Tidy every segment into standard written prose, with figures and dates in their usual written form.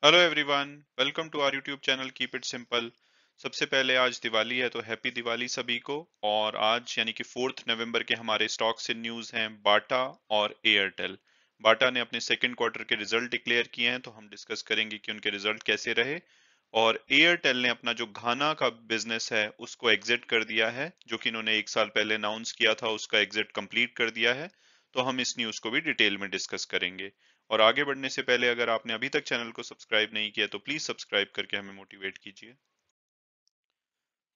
Hello everyone, welcome to our YouTube channel keep it simple. सबसे पहले आज दिवाली है तो हैप्पी दिवाली सभी को। और आज यानी कि 4 नवंबर के हमारे स्टॉक्स इन न्यूज़ हैं बाटा और एयरटेल। बाटा ने अपने सेकंड क्वार्टर के रिजल्ट डिक्लेयर किए हैं तो हम डिस्कस करेंगे कि उनके रिजल्ट कैसे रहे। और एयरटेल ने अपना जो घाना का बिजनेस है उसको एग्जिट कर दिया है, जो कि इन्होंने 1 साल पहले अनाउंस किया था, उसका एग्जिट कंप्लीट कर दिया है। तो हम इस न्यूज़ को भी डिटेल में डिस्कस करेंगे। और आगे बढ़ने से पहले अगर आपने अभी तक चैनल को सब्सक्राइब नहीं किया तो प्लीज सब्सक्राइब करके हमें मोटिवेट कीजिए।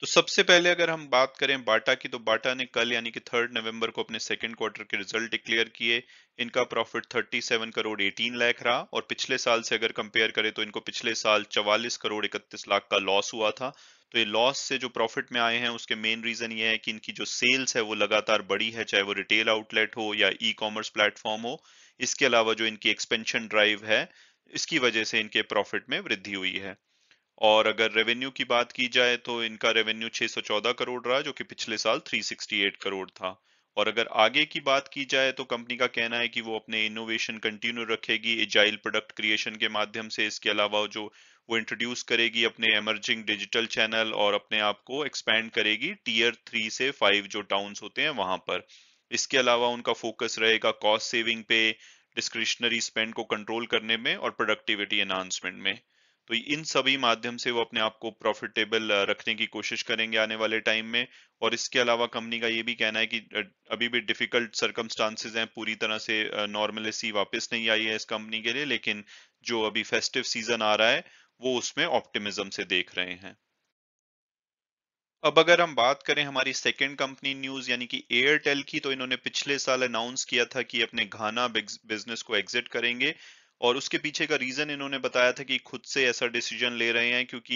तो सबसे पहले अगर हम बात करें बाटा की, तो बाटा ने कल यानी कि 3 नवंबर को अपने सेकंड क्वार्टर के रिजल्ट डिक्लेयर किए। इनका प्रॉफिट 37 करोड़ 18 लाख रहा, और पिछले साल से अगर कंपेयर करें तो इनको पिछले साल 44 करोड़ 31 लाख का लॉस हुआ था। तो ये लॉस से जो प्रॉफिट में आए हैं उसके मेन रीजन ये है कि इनकी जो सेल्स है वो लगातार बढ़ी है, चाहे वो रिटेल आउटलेट हो या ई कॉमर्स प्लेटफॉर्म हो। इसके अलावा जो इनकी एक्सपेंशन ड्राइव है, इसकी वजह से इनके प्रॉफिट में वृद्धि हुई है। और अगर रेवेन्यू की बात की जाए तो इनका रेवेन्यू 614 करोड़ रहा, जो कि पिछले साल 368 करोड़ था। और अगर आगे की बात की जाए तो कंपनी का कहना है कि वो अपने इनोवेशन कंटिन्यू रखेगी एजाइल प्रोडक्ट क्रिएशन के माध्यम से। इसके अलावा जो वो इंट्रोड्यूस करेगी अपने एमर्जिंग डिजिटल चैनल, और अपने आप को एक्सपैंड करेगी Tier 3 से 5 जो टाउन्स होते हैं वहां पर। इसके अलावा उनका फोकस रहेगा कॉस्ट सेविंग पे, डिस्क्रिशनरी स्पेंड को कंट्रोल करने में और प्रोडक्टिविटी एनहांसमेंट में। तो इन सभी माध्यम से वो अपने आप को प्रॉफिटेबल रखने की कोशिश करेंगे आने वाले टाइम में। और इसके अलावा कंपनी का ये भी कहना है कि अभी भी डिफिकल्ट सर्कमस्टांसेस हैं, पूरी तरह से नॉर्मलिसी वापस नहीं आई है इस कंपनी के लिए, लेकिन जो अभी फेस्टिव सीजन आ रहा है वो उसमें ऑप्टिमिज्म से देख रहे हैं। अब अगर हम बात करें हमारी सेकंड कंपनी न्यूज यानी कि एयरटेल की, तो इन्होंने पिछले साल अनाउंस किया था कि अपने घाना बिजनेस को एग्जिट करेंगे। और उसके पीछे का रीजन इन्होंने बताया था कि खुद से ऐसा डिसीजन ले रहे हैं क्योंकि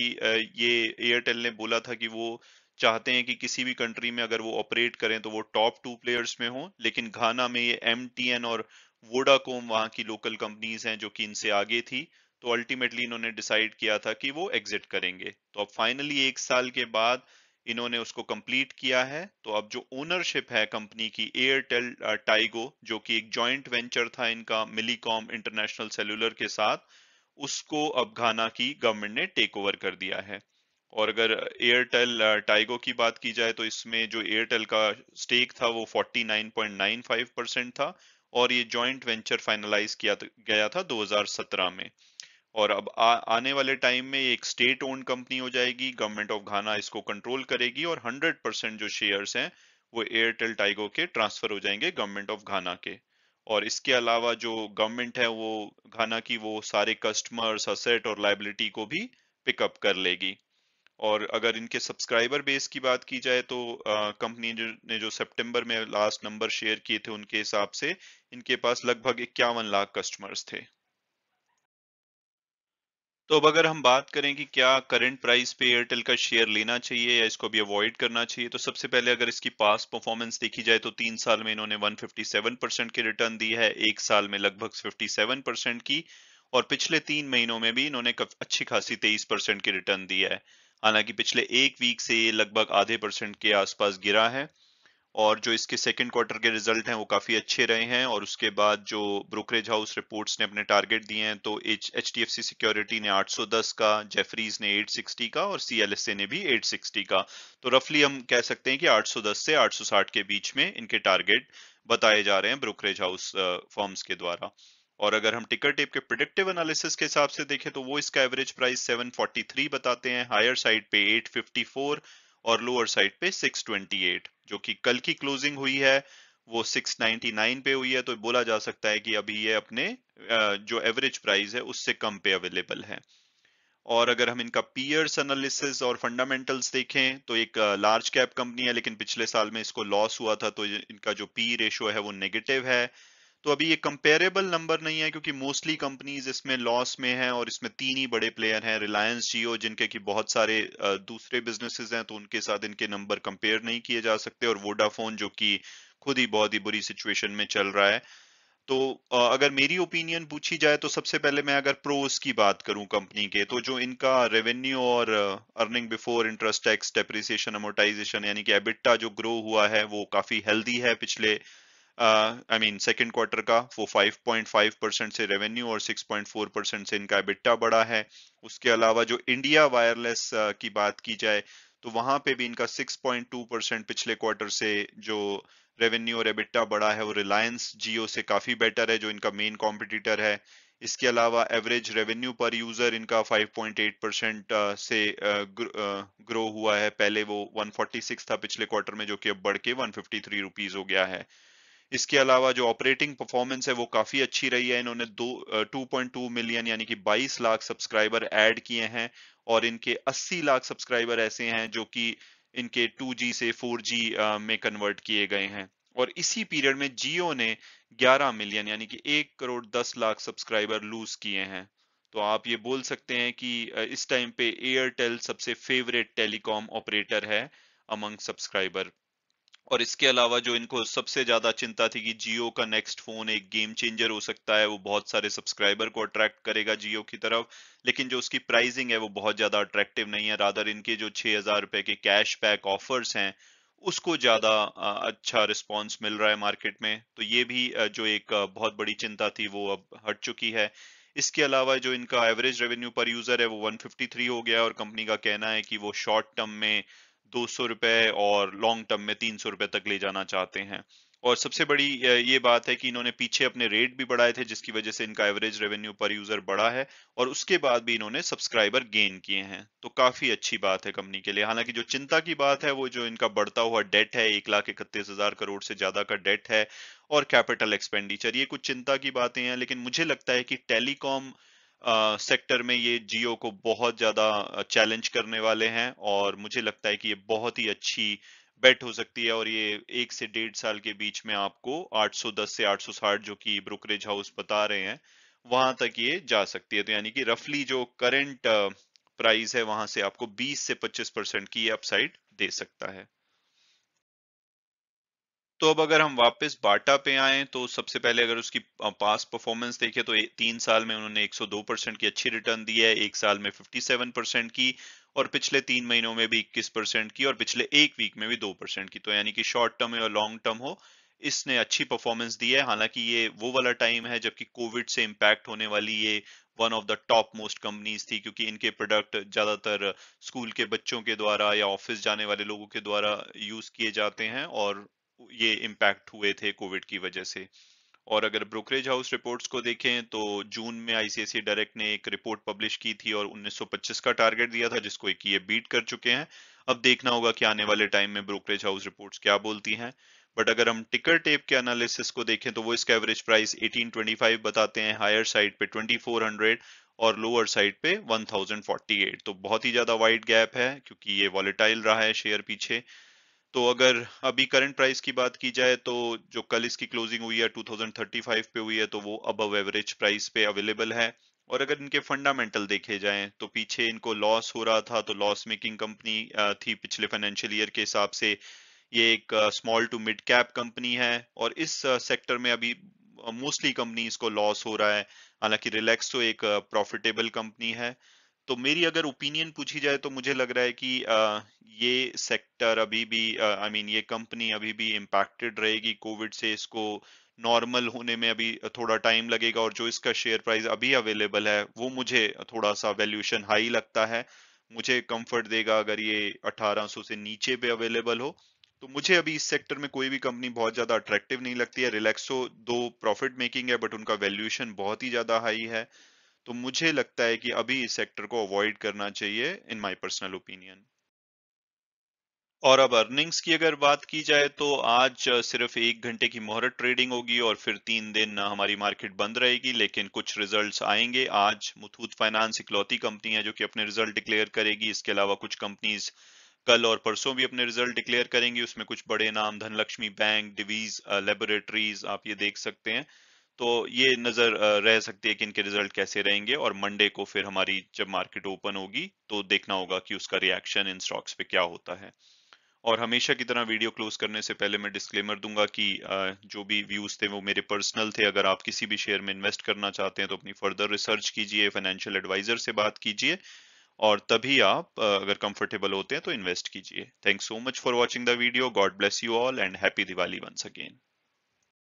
ये एयरटेल ने बोला था कि वो चाहते हैं कि किसी भी कंट्री में अगर वो ऑपरेट करें तो वो टॉप 2 प्लेयर्स में हो, लेकिन घाना में ये MTN और वोडाकोम वहाँ की लोकल कंपनीज हैं जो कि इनसे आगे थी। तो अल्टीमेटली इन्होंने डिसाइड किया था कि वो एग्जिट करेंगे। तो अब फाइनली 1 साल के बाद इन्होंने उसको कंप्लीट किया है। तो अब जो ओनरशिप है कंपनी की एयरटेल टाइगो, जो कि एक जॉइंट वेंचर था इनका मिलीकॉम इंटरनेशनल सेल्युलर के साथ, उसको अब घाना की गवर्नमेंट ने टेक ओवर कर दिया है। और अगर एयरटेल टाइगो की बात की जाए तो इसमें जो एयरटेल का स्टेक था वो 49.95% था। और ये जॉइंट वेंचर फाइनलाइज किया गया था 2017 में। और अब आने वाले टाइम में ये एक स्टेट ओन्ड कंपनी हो जाएगी, गवर्नमेंट ऑफ घाना इसको कंट्रोल करेगी, और 100% जो शेयर्स हैं वो एयरटेल टाइगो के ट्रांसफर हो जाएंगे गवर्नमेंट ऑफ घाना के। और इसके अलावा जो गवर्नमेंट है वो घाना की वो सारे कस्टमर्स, असेट और लाइबिलिटी को भी पिकअप कर लेगी। और अगर इनके सब्सक्राइबर बेस की बात की जाए तो कंपनी ने जो सितंबर में लास्ट नंबर शेयर किए थे उनके हिसाब से इनके पास लगभग 51 लाख कस्टमर्स थे। तो अब अगर हम बात करें कि क्या करंट प्राइस पे एयरटेल का शेयर लेना चाहिए या इसको भी अवॉइड करना चाहिए, तो सबसे पहले अगर इसकी पास्ट परफॉर्मेंस देखी जाए तो 3 साल में इन्होंने 157% की रिटर्न दी है, 1 साल में लगभग 57% की, और पिछले 3 महीनों में भी इन्होंने अच्छी खासी 23% की रिटर्न दी है। हालांकि पिछले एक वीक से ये लगभग आधे परसेंट के आसपास गिरा है। और जो इसके सेकंड क्वार्टर के रिजल्ट हैं वो काफी अच्छे रहे हैं। और उसके बाद जो ब्रोकरेज हाउस रिपोर्ट्स ने अपने टारगेट दिए हैं, तो HDFC सिक्योरिटी ने 810 का, जेफरीज ने 860 का, और CLSA ने भी 860 का। तो रफली हम कह सकते हैं कि 810 से 860 के बीच में इनके टारगेट बताए जा रहे हैं ब्रोकरेज हाउस फर्म्स के द्वारा। और अगर हम टिकर टेप के प्रिडिक्टिव एनालिसिस के हिसाब से देखें तो वो इसका एवरेज प्राइस 743 बताते हैं, हायर साइड पे 854 और लोअर साइड पे 628। जो कि कल की क्लोजिंग हुई है वो 699 पे हुई है, तो बोला जा सकता है कि अभी ये अपने जो एवरेज प्राइस है उससे कम पे अवेलेबल है। और अगर हम इनका पीयर्स एनालिसिस और फंडामेंटल्स देखें तो एक लार्ज कैप कंपनी है, लेकिन पिछले साल में इसको लॉस हुआ था, तो इनका जो पी रेशो है वो नेगेटिव है। तो अभी ये कंपेरेबल नंबर नहीं है क्योंकि मोस्टली कंपनीज इसमें लॉस में हैं, और इसमें 3 ही बड़े प्लेयर हैं, रिलायंस जियो जिनके की बहुत सारे दूसरे बिजनेसेस हैं, तो उनके साथ इनके नंबर कंपेयर नहीं किए जा सकते, और वोडाफोन जो कि खुद ही बहुत ही बुरी सिचुएशन में चल रहा है। तो अगर मेरी ओपिनियन पूछी जाए तो सबसे पहले मैं अगर प्रोस की बात करूं कंपनी के, तो जो इनका रेवेन्यू और earning before interest tax depreciation amortisation यानी कि एबिटा जो ग्रो हुआ है वो काफी हेल्दी है पिछले आई मीन सेकेंड क्वार्टर का, वो 5.5% से रेवेन्यू और 6.4% से इनका एबिटा बढ़ा है। उसके अलावा जो इंडिया वायरलेस की बात की जाए तो वहां पे भी इनका 6.2% पिछले क्वार्टर से जो रेवेन्यू और एबिटा बढ़ा है, वो रिलायंस जियो से काफी बेटर है जो इनका मेन कॉम्पिटिटर है। इसके अलावा एवरेज रेवेन्यू पर यूजर इनका 5.8% से ग्रो हुआ है। पहले वो 146 था पिछले क्वार्टर में, जो कि अब बढ़ के 153 रुपीज हो गया है। इसके अलावा जो ऑपरेटिंग परफॉर्मेंस है वो काफी अच्छी रही है। इन्होंने 2.2 मिलियन यानी कि 22 लाख सब्सक्राइबर ऐड किए हैं, और इनके 80 लाख सब्सक्राइबर ऐसे हैं जो कि इनके 2G से 4G में कन्वर्ट किए गए हैं। और इसी पीरियड में जियो ने 11 मिलियन यानी कि 1 करोड़ 10 लाख सब्सक्राइबर लूज किए हैं। तो आप ये बोल सकते हैं कि इस टाइम पे एयरटेल सबसे फेवरेट टेलीकॉम ऑपरेटर है अमंग सब्सक्राइबर। और इसके अलावा जो इनको सबसे ज्यादा चिंता थी कि जियो का नेक्स्ट फोन एक गेम चेंजर हो सकता है, वो बहुत सारे सब्सक्राइबर को अट्रैक्ट करेगा जियो की तरफ, लेकिन जो उसकी प्राइसिंग है वो बहुत ज्यादा अट्रैक्टिव नहीं है। रादर इनके जो 6,000 रुपए के कैश बैक ऑफर्स हैं उसको ज्यादा अच्छा रिस्पॉन्स मिल रहा है मार्केट में। तो ये भी जो एक बहुत बड़ी चिंता थी वो अब हट चुकी है। इसके अलावा जो इनका एवरेज रेवेन्यू पर यूजर है वो 153 हो गया है, और कंपनी का कहना है कि वो शॉर्ट टर्म में 200 रुपए और लॉन्ग टर्म में 300 रुपए तक ले जाना चाहते हैं। और सबसे बड़ी ये बात है कि इन्होंने पीछे अपने रेट भी बढ़ाए थे, जिसकी वजह से इनका एवरेज रेवेन्यू पर यूजर बढ़ा है, और उसके बाद भी इन्होंने सब्सक्राइबर गेन किए हैं। तो काफी अच्छी बात है कंपनी के लिए। हालांकि जो चिंता की बात है वो जो इनका बढ़ता हुआ डेट है, 1,31,000 करोड़ से ज्यादा का डेट है, और कैपिटल एक्सपेंडिचर, ये कुछ चिंता की बातें हैं। लेकिन मुझे लगता है कि टेलीकॉम सेक्टर में ये जियो को बहुत ज्यादा चैलेंज करने वाले हैं, और मुझे लगता है कि ये बहुत ही अच्छी बेट हो सकती है। और ये 1 से 1.5 साल के बीच में आपको 810 से 860 जो कि ब्रोकरेज हाउस बता रहे हैं वहां तक ये जा सकती है। तो यानी कि रफली जो करंट प्राइस है वहां से आपको 20 से 25% की अपसाइड दे सकता है। तो अब अगर हम वापस बाटा पे आए तो सबसे पहले अगर उसकी पास परफॉर्मेंस देखें तो 3 साल में उन्होंने 102% की अच्छी रिटर्न दी है, एक साल में 57% की, और पिछले 3 महीनों में भी 21% की, और पिछले एक वीक में भी 2% की। तो यानी कि शॉर्ट टर्म हो या लॉन्ग टर्म हो, इसने अच्छी परफॉर्मेंस दी है। हालांकि ये वो वाला टाइम है जबकि कोविड से इम्पैक्ट होने वाली ये one of the top most companies थी, क्योंकि इनके प्रोडक्ट ज्यादातर स्कूल के बच्चों के द्वारा या ऑफिस जाने वाले लोगों के द्वारा यूज किए जाते हैं, और ये इम्पैक्ट हुए थे कोविड की वजह से। और अगर ब्रोकरेज हाउस रिपोर्ट्स को देखें तो जून में आईसीआईसीआई डायरेक्ट ने एक रिपोर्ट पब्लिश की थी और 1925 का टारगेट दिया था, जिसको एक ये बीट कर चुके हैं। अब देखना होगा कि आने वाले टाइम में ब्रोकरेज हाउस रिपोर्ट्स क्या बोलती हैं। बट अगर हम टिकर टेप के एनालिसिस को देखें तो वो इसका एवरेज प्राइस 1825 बताते हैं, हायर साइड पे 2400 और लोअर साइड पे 1048। तो बहुत ही ज्यादा वाइड गैप है, क्योंकि ये वॉलेटाइल रहा है शेयर पीछे। तो अगर अभी करंट प्राइस की बात की जाए तो जो कल इसकी क्लोजिंग हुई है 2035 पे हुई है, तो वो अबव एवरेज प्राइस पे अवेलेबल है। और अगर इनके फंडामेंटल देखे जाएं तो पीछे इनको लॉस हो रहा था, तो लॉस मेकिंग कंपनी थी पिछले फाइनेंशियल ईयर के हिसाब से। ये एक small to mid cap company है, और इस सेक्टर में अभी मोस्टली कंपनीज को लॉस हो रहा है। हालांकि रिलैक्सो एक प्रॉफिटेबल कंपनी है। तो मेरी अगर ओपिनियन पूछी जाए तो मुझे लग रहा है कि ये सेक्टर अभी भी आई मीन ये कंपनी अभी भी इम्पैक्टेड रहेगी कोविड से। इसको नॉर्मल होने में अभी थोड़ा टाइम लगेगा, और जो इसका शेयर प्राइस अभी अवेलेबल है वो मुझे थोड़ा सा वैल्यूएशन हाई लगता है। मुझे कंफर्ट देगा अगर ये 1800 से नीचे पे अवेलेबल हो। तो मुझे अभी इस सेक्टर में कोई भी कंपनी बहुत ज्यादा अट्रैक्टिव नहीं लगती है। रिलैक्सो दो प्रॉफिट मेकिंग है, बट उनका वैल्यूएशन बहुत ही ज्यादा हाई है। तो मुझे लगता है कि अभी इस सेक्टर को अवॉइड करना चाहिए, इन माय पर्सनल ओपिनियन। और अब अर्निंग्स की अगर बात की जाए तो आज सिर्फ 1 घंटे की मुहूर्त ट्रेडिंग होगी, और फिर 3 दिन हमारी मार्केट बंद रहेगी। लेकिन कुछ रिजल्ट्स आएंगे आज। मुथूट फाइनेंस इकलौती कंपनी है जो कि अपने रिजल्ट डिक्लेयर करेगी। इसके अलावा कुछ कंपनीज कल और परसों भी अपने रिजल्ट डिक्लेयर करेंगी। उसमें कुछ बड़े नाम धनलक्ष्मी बैंक, डिवीज लेबोरेटरीज, आप ये देख सकते हैं। तो ये नजर रह सकती है कि इनके रिजल्ट कैसे रहेंगे, और मंडे को फिर हमारी जब मार्केट ओपन होगी तो देखना होगा कि उसका रिएक्शन इन स्टॉक्स पे क्या होता है। और हमेशा की तरह वीडियो क्लोज करने से पहले मैं डिस्क्लेमर दूंगा कि जो भी व्यूज थे वो मेरे पर्सनल थे। अगर आप किसी भी शेयर में इन्वेस्ट करना चाहते हैं तो अपनी फर्दर रिसर्च कीजिए, फाइनेंशियल एडवाइजर से बात कीजिए, और तभी आप अगर कंफर्टेबल होते हैं तो इन्वेस्ट कीजिए। Thanks so much for watching the video. God bless you all and happy Diwali once again.